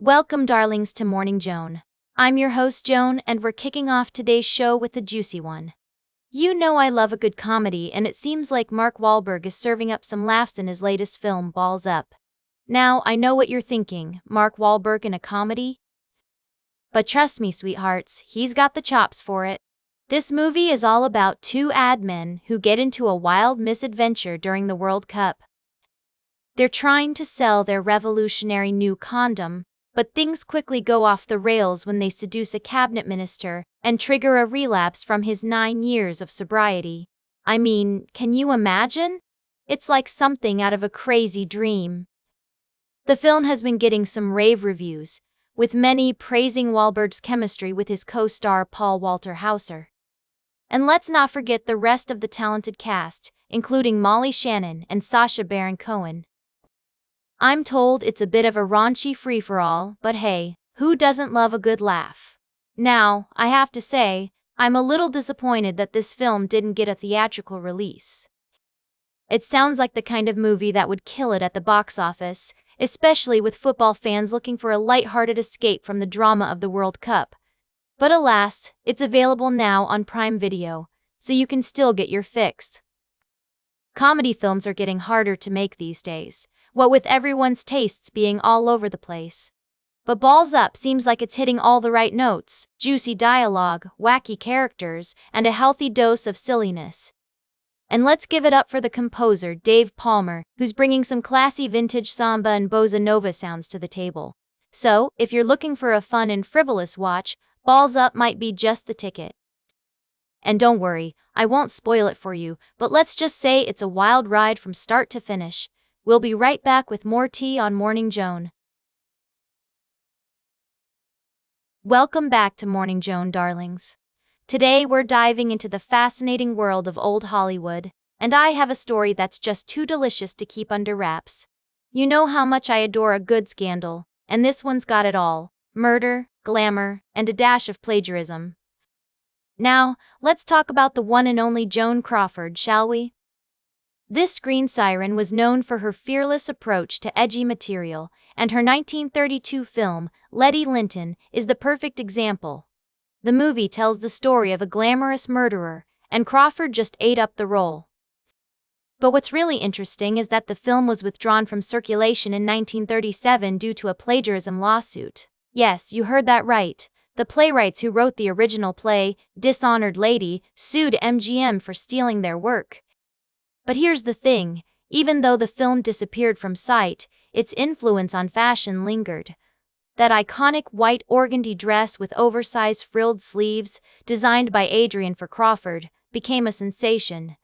Welcome, darlings, to Morning Joan. I'm your host, Joan, and we're kicking off today's show with a juicy one. You know I love a good comedy, and it seems like Mark Wahlberg is serving up some laughs in his latest film, Balls Up. Now, I know what you're thinking, Mark Wahlberg in a comedy? But trust me, sweethearts, he's got the chops for it. This movie is all about two ad men who get into a wild misadventure during the World Cup. They're trying to sell their revolutionary new condom, but things quickly go off the rails when they seduce a cabinet minister and trigger a relapse from his 9 years of sobriety. I mean, can you imagine? It's like something out of a crazy dream. The film has been getting some rave reviews, with many praising Wahlberg's chemistry with his co-star Paul Walter Hauser. And let's not forget the rest of the talented cast, including Molly Shannon and Sacha Baron Cohen. I'm told it's a bit of a raunchy free-for-all, but hey, who doesn't love a good laugh? Now, I have to say, I'm a little disappointed that this film didn't get a theatrical release. It sounds like the kind of movie that would kill it at the box office, especially with football fans looking for a light-hearted escape from the drama of the World Cup. But alas, it's available now on Prime Video, so you can still get your fix. Comedy films are getting harder to make these days, what with everyone's tastes being all over the place. But Balls Up seems like it's hitting all the right notes: juicy dialogue, wacky characters, and a healthy dose of silliness. And let's give it up for the composer, Dave Palmer, who's bringing some classy vintage samba and bossa nova sounds to the table. So, if you're looking for a fun and frivolous watch, Balls Up might be just the ticket. And don't worry, I won't spoil it for you, but let's just say it's a wild ride from start to finish. We'll be right back with more tea on Morning Joan. Welcome back to Morning Joan, darlings. Today we're diving into the fascinating world of old Hollywood, and I have a story that's just too delicious to keep under wraps. You know how much I adore a good scandal, and this one's got it all: murder, glamour, and a dash of plagiarism. Now, let's talk about the one and only Joan Crawford, shall we? This screen siren was known for her fearless approach to edgy material, and her 1932 film, Letty Linton, is the perfect example. The movie tells the story of a glamorous murderer, and Crawford just ate up the role. But what's really interesting is that the film was withdrawn from circulation in 1937 due to a plagiarism lawsuit. Yes, you heard that right. The playwrights who wrote the original play, Dishonored Lady, sued MGM for stealing their work. But here's the thing, even though the film disappeared from sight, its influence on fashion lingered. That iconic white organdy dress with oversized frilled sleeves, designed by Adrian for Crawford, became a sensation.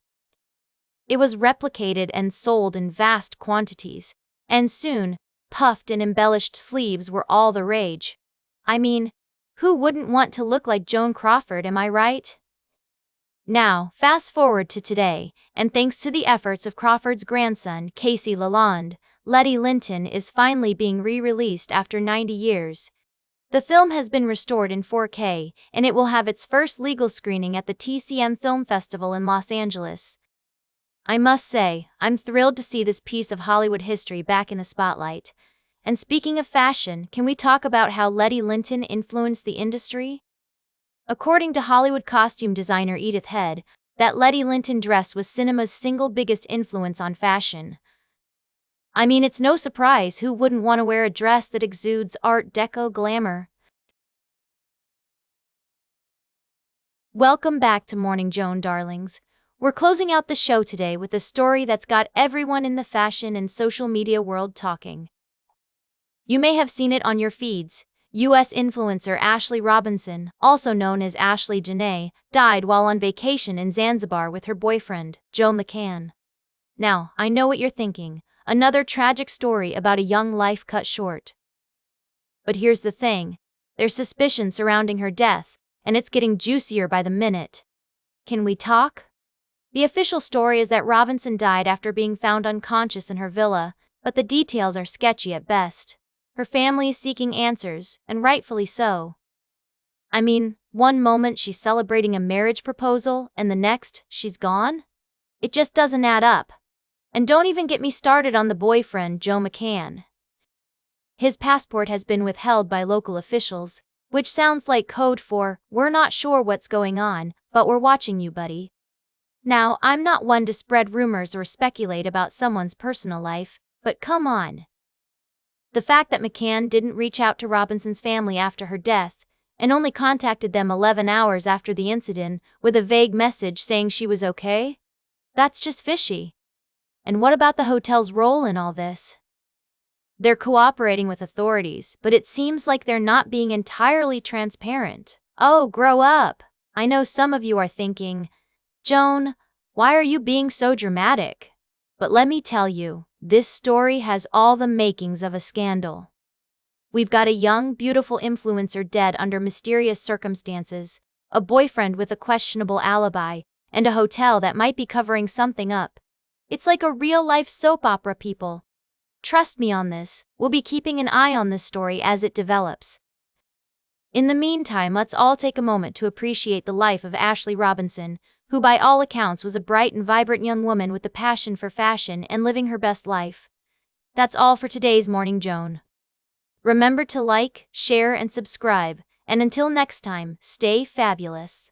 It was replicated and sold in vast quantities, and soon, puffed and embellished sleeves were all the rage. I mean, who wouldn't want to look like Joan Crawford, am I right? Now, fast forward to today, and thanks to the efforts of Crawford's grandson, Casey Lalonde, Letty Linton is finally being re-released after 90 years. The film has been restored in 4K, and it will have its first legal screening at the TCM Film Festival in Los Angeles. I must say, I'm thrilled to see this piece of Hollywood history back in the spotlight. And speaking of fashion, can we talk about how Letty Linton influenced the industry? According to Hollywood costume designer Edith Head, that Letty Linton dress was cinema's single biggest influence on fashion. I mean, it's no surprise who wouldn't want to wear a dress that exudes Art Deco glamour. Welcome back to Morning Joan, darlings. We're closing out the show today with a story that's got everyone in the fashion and social media world talking. You may have seen it on your feeds. U.S. influencer Ashley Robinson, also known as Ashley Janae, died while on vacation in Zanzibar with her boyfriend, Joe McCann. Now, I know what you're thinking, another tragic story about a young life cut short. But here's the thing, there's suspicion surrounding her death, and it's getting juicier by the minute. Can we talk? The official story is that Robinson died after being found unconscious in her villa, but the details are sketchy at best. Her family is seeking answers, and rightfully so. I mean, one moment she's celebrating a marriage proposal, and the next, she's gone? It just doesn't add up. And don't even get me started on the boyfriend, Joe McCann. His passport has been withheld by local officials, which sounds like code for, "We're not sure what's going on, but we're watching you, buddy." Now, I'm not one to spread rumors or speculate about someone's personal life, but come on. The fact that McCann didn't reach out to Robinson's family after her death, and only contacted them 11 hours after the incident with a vague message saying she was okay? That's just fishy. And what about the hotel's role in all this? They're cooperating with authorities, but it seems like they're not being entirely transparent. Oh, grow up! I know some of you are thinking, "Joan, why are you being so dramatic?" But let me tell you, this story has all the makings of a scandal. We've got a young, beautiful influencer dead under mysterious circumstances, a boyfriend with a questionable alibi, and a hotel that might be covering something up. It's like a real-life soap opera, people. Trust me on this, we'll be keeping an eye on this story as it develops. In the meantime, let's all take a moment to appreciate the life of Ashley Robinson, who by all accounts was a bright and vibrant young woman with a passion for fashion and living her best life. That's all for today's Morning Joan. Remember to like, share, and subscribe, and until next time, stay fabulous.